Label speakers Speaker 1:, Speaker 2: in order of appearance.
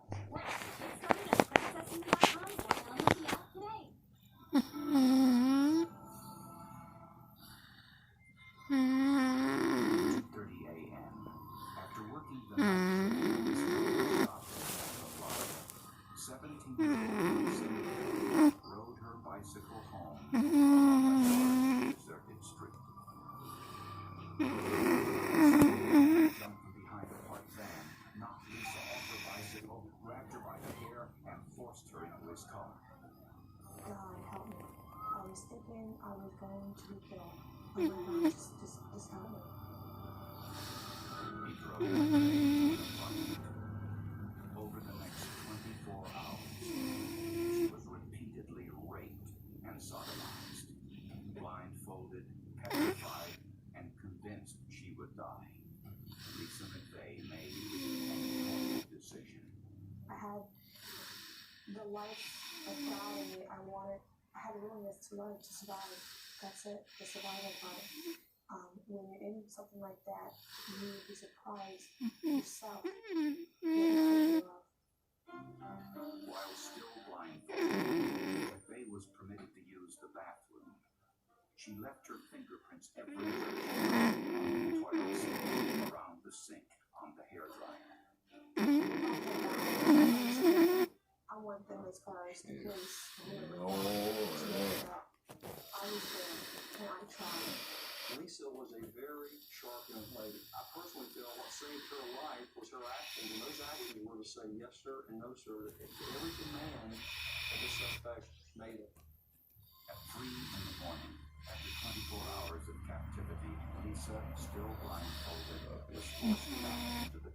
Speaker 1: 2:30 a.m. After working the night shift, 17-year-old Lisa rode her bicycle home along a deserted street. Jumped from behind a parked van, knocked Lisa off her bicycle, grabbed her by the hair, and forced her into his car.
Speaker 2: God help me. I was thinking I was going to be killed. Oh my God, just help me.
Speaker 1: He drove her to an apartment. Over the next 24 hours, she was repeatedly raped and sodomized, blindfolded, petrified, and convinced she would die. Lisa McVeigh made an important decision.
Speaker 2: I had the life of God in me. I had a willingness to learn to survive. That's it, the survival part. When you're in something like that, you would be surprised yourself what you're capable of.
Speaker 1: While still blindfolded, McVeigh was permitted to use the bathroom. She left her fingerprints everywhere on the toilet seat, around the sink, on the hairdryer.
Speaker 2: I want them as scars in case I was there and I tried.
Speaker 3: Lisa was a very sharp young lady. I personally feel what saved her life was her actions, and those actions were to say yes sir and no sir to every demand that the suspect made it.
Speaker 1: At 3 in the morning, after 24 hours of captivity, Lisa, still blindfolded, was forced back into the